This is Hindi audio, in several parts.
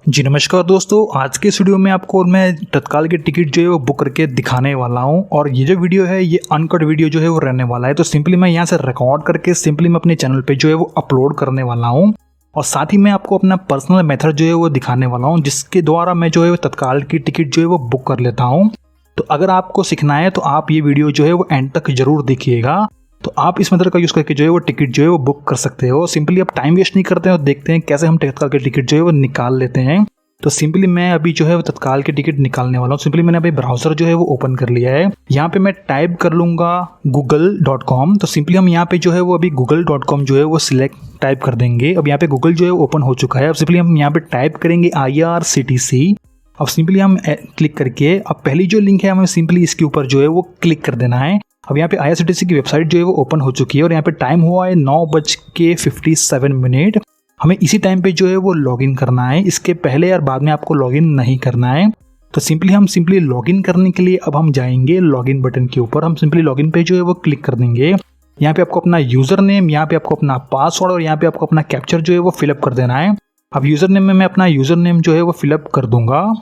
जी नमस्कार दोस्तों, आज के इस वीडियो में आपको मैं तत्काल की टिकट जो है वो बुक करके दिखाने वाला हूं। और ये जो वीडियो है ये अनकट वीडियो जो है वो रहने वाला है। तो सिंपली मैं यहां से रिकॉर्ड करके सिंपली मैं अपने चैनल पे जो है वो अपलोड करने वाला हूं। और साथ ही मैं आपको अपना पर्सनल मेथड जो है वो दिखाने वाला हूँ, जिसके द्वारा मैं जो है वो तत्काल की टिकट जो है वो बुक कर लेता हूँ। तो अगर आपको सीखना है तो आप ये वीडियो जो है वो एंड तक जरूर देखिएगा। तो आप इस मेथड का यूज़ करके जो है वो टिकट जो है वो बुक कर सकते हो। सिंपली आप टाइम वेस्ट नहीं करते हैं और देखते हैं कैसे हम तत्काल की टिकट जो है वो निकाल लेते हैं। तो सिंपली मैं अभी जो है वो तत्काल की टिकट निकालने वाला हूँ। सिंपली मैंने अभी ब्राउजर जो है वो ओपन कर लिया है। यहाँ पे मैं टाइप कर लूँगा google.com। तो सिंपली हम यहाँ पे जो है वो अभी google.com जो है वो सिलेक्ट टाइप कर देंगे। अब यहाँ पे गूगल जो है ओपन हो चुका है। अब सिंपली हम यहाँ पे टाइप करेंगे IRCTC। अब सिंपली हम क्लिक करके अब पहली जो लिंक है हमें सिंपली इसके ऊपर जो है वो क्लिक कर देना है। अब यहाँ पे IRCTC की वेबसाइट जो है वो ओपन हो चुकी है और यहाँ पे टाइम हुआ है 9:57। हमें इसी टाइम पे जो है वो लॉगिन करना है, इसके पहले और बाद में आपको लॉगिन नहीं करना है। तो सिंपली लॉगिन करने के लिए अब हम जाएंगे लॉगिन बटन के ऊपर। हम सिंपली लॉगिन पे जो है वो क्लिक कर देंगे। यहाँ पे आपको अपना यूज़र नेम, यहाँ पे आपको अपना पासवर्ड और यहाँ पे आपको अपना कैप्चर जो है वो फिलअप कर देना है। अब यूज़र नेम में मैं अपना यूज़र नेम जो है वो फिलअप कर दूंगा।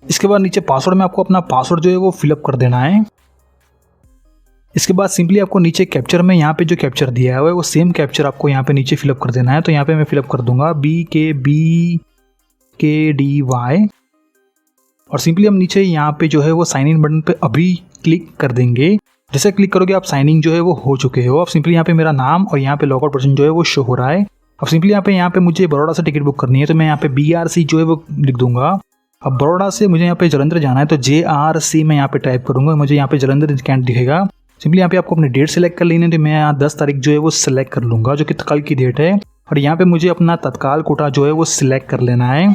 इसके बाद नीचे पासवर्ड में आपको अपना पासवर्ड जो है वो फिलअप कर देना है। इसके बाद सिंपली आपको नीचे कैप्चर में यहाँ पे जो कैप्चर दिया हुआ है वो सेम कैप्चर आपको यहाँ पे नीचे फिलअप कर देना है। तो यहाँ पे मैं फिलअप कर दूंगा BKBKDY। और सिंपली हम नीचे यहाँ पे जो है वो साइन इन बटन पे अभी क्लिक कर देंगे। जैसे क्लिक करोगे आप साइन इन जो है वो हो चुके हो। अब सिंपली यहाँ पे मेरा नाम और यहाँ पे लॉगआउट पर्सन जो है वो शो हो रहा है। अब सिंपली यहाँ पे मुझे बड़ौदा से टिकट बुक करनी है, तो मैं यहाँ पे BRC जो है वो लिख दूंगा। अब बड़ौदा से मुझे यहाँ पे जलंधर जाना है, तो JRC मैं यहाँ पे टाइप करूंगा। मुझे यहाँ पे जलंधर कैंट दिखेगा। सिंपली यहाँ पे आपको अपनी डेट सेलेक्ट कर लेनी है। तो मैं यहाँ 10 तारीख जो है वो सिलेक्ट कर लूँगा, जो कि कल की डेट है। और यहाँ पे मुझे अपना तत्काल कोटा जो है वो सिलेक्ट कर लेना है।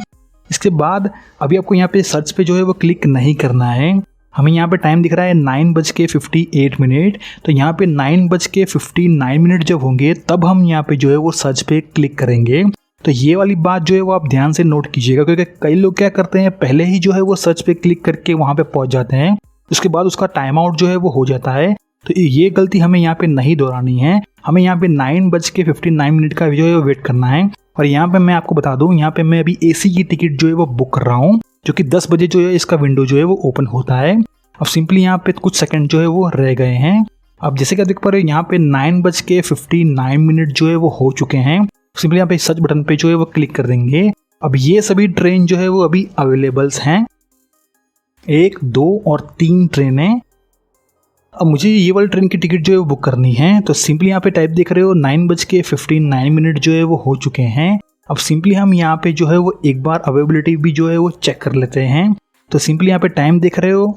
इसके बाद अभी आपको यहाँ पे सर्च पे जो है वो क्लिक नहीं करना है। हमें यहाँ पे टाइम दिख रहा है 9:58। तो यहाँ पे 9:59 जब होंगे तब हम यहाँ पे जो है वो सर्च पे क्लिक करेंगे। तो ये वाली बात जो है वो आप ध्यान से नोट कीजिएगा, क्योंकि कई लोग क्या करते हैं पहले ही जो है वो सर्च पे क्लिक करके वहाँ पे पहुँच जाते हैं, उसके बाद उसका टाइम आउट जो है वो हो जाता है। तो ये गलती हमें यहाँ पे नहीं दोहरानी है। हमें यहाँ पे 9:59 का जो है वेट करना है। और यहाँ पे मैं आपको बता दूँ, यहाँ पे मैं अभी AC की टिकट जो है वो बुक कर रहा हूँ, जो कि 10 बजे जो है इसका विंडो जो है वो ओपन होता है। अब सिंपली यहाँ पे कुछ सेकंड जो है वो रह गए हैं। अब जैसे कि देख पा रहे हो यहाँ पे 9:59 जो है वो हो चुके हैं। सिंपली यहाँ पे सर्च बटन पे जो है वो क्लिक कर देंगे। अब ये सभी ट्रेन जो है वो अभी अवेलेबल्स हैं, 1, 2 और 3 ट्रेनें। अब मुझे ये वाली ट्रेन की टिकट जो है वो बुक करनी है। तो सिंपली यहाँ पे टाइप देख रहे हो 9:59 जो है वो हो चुके हैं। अब सिंपली हम यहाँ पे जो है वो एक बार अवेलेबिलिटी भी जो है वो चेक कर लेते हैं। तो सिंपली यहाँ पे टाइम देख रहे हो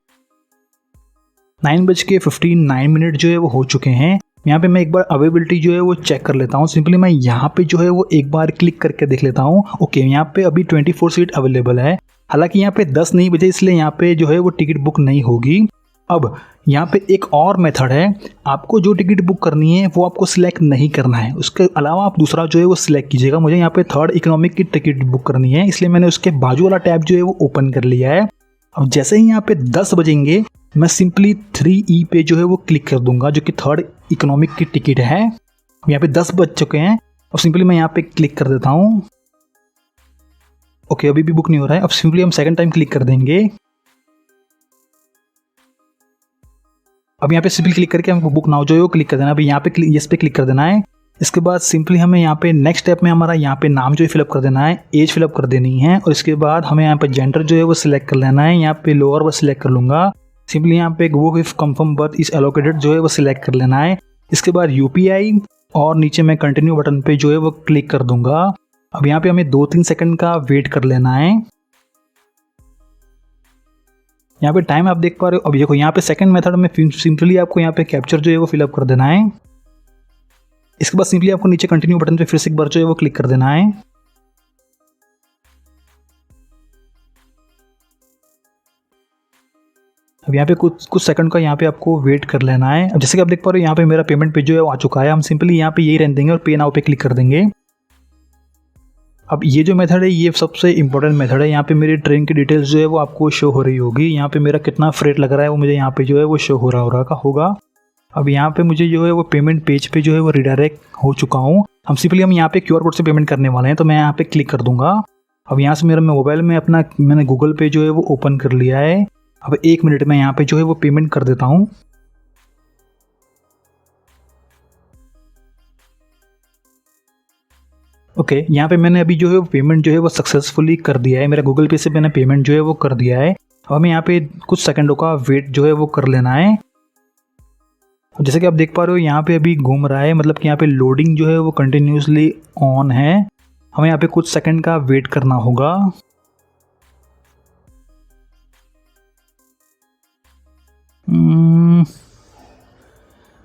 9:59 जो है वो हो चुके हैं। यहाँ पे मैं एक बार अवेलेबिलिटी जो है वो चेक कर लेता हूँ। सिंपली मैं यहाँ पे जो है वो एक बार क्लिक करके देख लेता हूँ। ओके, यहाँ पे अभी 24 सीट अवेलेबल है। हालांकि यहाँ पे 10 नहीं बजे, इसलिए यहाँ पे जो है वो टिकट बुक नहीं होगी। अब यहाँ पे एक और मेथड है, आपको जो टिकट बुक करनी है वो आपको सिलेक्ट नहीं करना है, उसके अलावा आप दूसरा जो है वो सिलेक्ट कीजिएगा। मुझे यहाँ पे 3rd इकोनॉमिक की टिकट बुक करनी है, इसलिए मैंने उसके बाजू वाला टैब जो है वो ओपन कर लिया है। अब जैसे ही यहाँ पे 10 बजेंगे मैं सिंपली 3E पे जो है वो क्लिक कर दूंगा, जो कि 3rd इकोनॉमिक की टिकट है। यहाँ पे 10 बज चुके हैं और सिंपली मैं यहाँ पे क्लिक कर देता हूँ। ओके, अभी भी बुक नहीं हो रहा है। अब सिंपली हम 2nd टाइम क्लिक कर देंगे। अब यहाँ पे सिंपली क्लिक करके हमको बुक नाउ जो है वो क्लिक कर देना। अभी यहाँ पे यस पे क्लिक कर देना है। इसके बाद सिंपली हमें यहाँ पे नेक्स्ट स्टेप में हमारा यहाँ पे नाम जो है फिलअप कर देना है, एज फिलअप कर देनी है। और इसके बाद हमें यहाँ पे जेंडर जो है वो सिलेक्ट कर लेना है। यहाँ पे लोअर बस सिलेक्ट कर लूँगा। सिंपली यहाँ पे वो if confirm birth is allocated जो है वो सिलेक्ट कर लेना है। इसके बाद UPI और नीचे मैं कंटिन्यू बटन पे जो है वो क्लिक कर दूंगा। अब यहाँ पे हमें 2-3 सेकंड का वेट कर लेना है। यहाँ पे टाइम आप देख पा रहे हो। अब देखो यहाँ पे सेकंड मेथड में सिंपली आपको यहाँ पे कैप्चर जो है वो फिलअप कर देना है। इसके बाद सिंपली आपको नीचे कंटिन्यू बटन पे फिर से एक बार जो है वो क्लिक कर देना है। अब यहाँ पे कुछ सेकंड का यहाँ पे आपको वेट कर लेना है। अब जैसे कि आप देख पा रहे हो यहाँ पे मेरा पेमेंट पे जो है वो आ चुका है। हम सिंपली यहाँ पे यही रहने देंगे और पे नाउ पे क्लिक कर देंगे। अब ये जो मेथड है ये सबसे इंपॉर्टेंट मेथड है। यहाँ पे मेरी ट्रेन की डिटेल्स जो है वो आपको शो हो रही होगी। यहाँ पे मेरा कितना फ्रेट लग रहा है वो मुझे यहाँ पे जो है वो शो हो रहा होगा। अब यहाँ पे मुझे जो है वो पेमेंट पेज पे जो है वो रिडायरेक्ट हो चुका हूँ। हम यहाँ पे QR कोड से पेमेंट करने वाले हैं, तो मैं यहाँ पे क्लिक कर दूंगा। अब यहाँ से मेरा मोबाइल में मैंने गूगल पे जो है वो ओपन कर लिया है। अब 1 मिनट में यहाँ पे जो है वो पेमेंट कर देता हूँ। ओके, यहाँ पे मैंने अभी जो है वो पेमेंट जो है वो सक्सेसफुली कर दिया है। मेरा गूगल पे से मैंने पेमेंट जो है वो कर दिया है। अब हमें यहाँ पे कुछ सेकंडों का वेट जो है वो कर लेना है। जैसे कि आप देख पा रहे हो यहाँ पे अभी घूम रहा है, मतलब कि यहाँ पे लोडिंग जो है वो कंटिन्यूसली ऑन है। हमें यहाँ पे कुछ सेकंड का वेट करना होगा।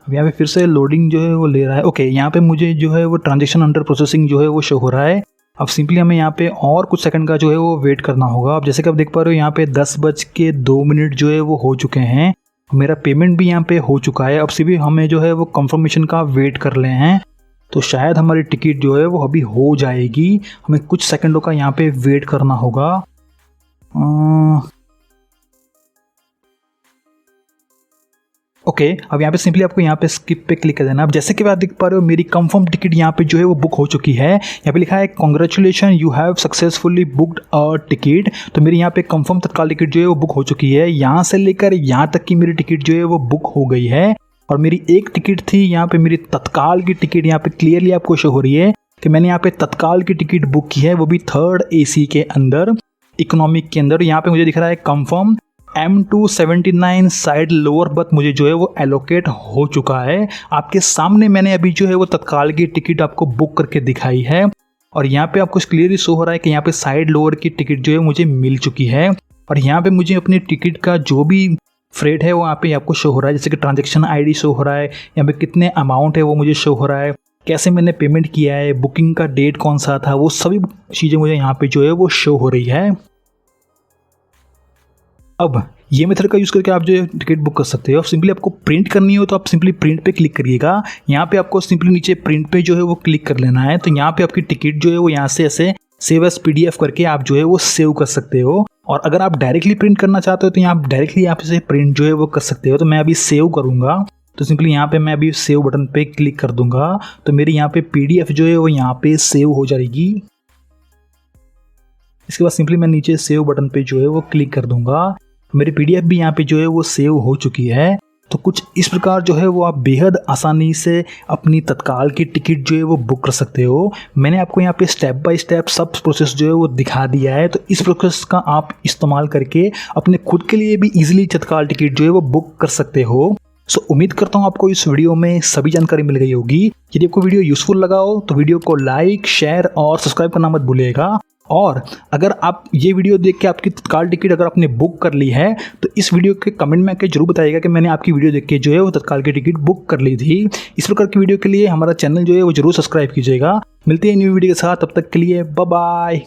अब यहाँ पे फिर से लोडिंग जो है वो ले रहा है। ओके, यहाँ पे मुझे जो है वो ट्रांजेक्शन अंडर प्रोसेसिंग जो है वो शो हो रहा है। अब सिंपली हमें यहाँ पे और कुछ सेकंड का जो है वो वेट करना होगा। अब जैसे कि आप देख पा रहे हो यहाँ पे 10:02 जो है वो हो चुके हैं। मेरा पेमेंट भी यहाँ पे हो चुका है। अब सिर्फ हमें जो है वो कंफर्मेशन का वेट कर ले हैं, तो शायद हमारी टिकट जो है वो अभी हो जाएगी। हमें कुछ सेकंडों का यहाँ पे वेट करना होगा। ओके, अब यहाँ पे सिंपली आपको यहाँ पे स्किप पे क्लिक कर देना। अब जैसे कि आप देख पा रहे हो मेरी कंफर्म टिकट यहाँ पे जो है वो बुक हो चुकी है। यहाँ पे लिखा है congratulation you have successfully booked a ticket. तो मेरी यहाँ पे कंफर्म तत्काल टिकट जो है वो बुक हो चुकी है। यहाँ से लेकर यहाँ तक की मेरी टिकट जो है वो बुक हो गई है। और मेरी एक टिकट थी, यहाँ पे मेरी तत्काल की टिकट यहाँ पे क्लियरली आपको शो हो रही है कि मैंने यहाँ पे तत्काल की टिकट बुक की है, वो भी 3rd AC के अंदर, इकोनॉमिक के अंदर। यहाँ पे मुझे दिख रहा है confirm M279 side lower berth मुझे जो है वो एलोकेट हो चुका है। आपके सामने मैंने अभी जो है वो तत्काल की टिकट आपको बुक करके दिखाई है। और यहाँ पे आपको क्लियरली शो हो रहा है कि यहाँ पे साइड लोअर की टिकट जो है मुझे मिल चुकी है। और यहाँ पे मुझे अपनी टिकट का जो भी फ्रेट है वो यहाँ पे आपको शो हो रहा है, जैसे कि ट्रांजेक्शन ID शो हो रहा है, यहाँ पे कितने अमाउंट है वो मुझे शो हो रहा है, कैसे मैंने पेमेंट किया है, बुकिंग का डेट कौन सा था, वो सभी चीज़ें मुझे यहाँ पे जो है वो शो हो रही है। अब ये मेथड का यूज़ करके आप जो है टिकट बुक कर सकते हो। सिंपली आपको प्रिंट करनी हो तो आप सिंपली प्रिंट पे क्लिक करिएगा। यहाँ पे आपको सिंपली नीचे प्रिंट पे जो है वो क्लिक कर लेना है। तो यहाँ पे आपकी टिकट जो है वो यहाँ से ऐसे सेव एज PDF करके आप जो है वो सेव कर सकते हो। और अगर आप डायरेक्टली प्रिंट करना चाहते हो तो यहाँ डायरेक्टली आप इसे प्रिंट जो है वो कर सकते हो। तो मैं अभी सेव करूँगा, तो सिंपली यहाँ पे मैं अभी सेव बटन पे क्लिक कर दूंगा। तो मेरी यहाँ पे PDF जो है वो यहाँ पे सेव हो जाएगी। इसके बाद सिंपली मैं नीचे सेव बटन पे जो है वो क्लिक कर दूंगा। मेरी PDF भी यहाँ पे जो है वो सेव हो चुकी है। तो कुछ इस प्रकार जो है वो आप बेहद आसानी से अपनी तत्काल की टिकट जो है वो बुक कर सकते हो। मैंने आपको यहाँ पे स्टेप बाय स्टेप सब प्रोसेस जो है वो दिखा दिया है। तो इस प्रोसेस का आप इस्तेमाल करके अपने खुद के लिए भी इजीली तत्काल टिकट जो है वो बुक कर सकते हो। सो उम्मीद करता हूँ आपको इस वीडियो में सभी जानकारी मिल गई होगी। यदि आपको वीडियो यूजफुल लगा हो तो वीडियो को लाइक, शेयर और सब्सक्राइब करना मत भूलिएगा। और अगर आप ये वीडियो देख के आपकी तत्काल टिकट अगर आपने बुक कर ली है तो इस वीडियो के कमेंट में आके जरूर बताइएगा कि मैंने आपकी वीडियो देख के जो है वो तत्काल की टिकट बुक कर ली थी। इस प्रकार की वीडियो के लिए हमारा चैनल जो है वो जरूर सब्सक्राइब कीजिएगा। मिलते हैं न्यू वीडियो के साथ, तब तक के लिए बाय बाय।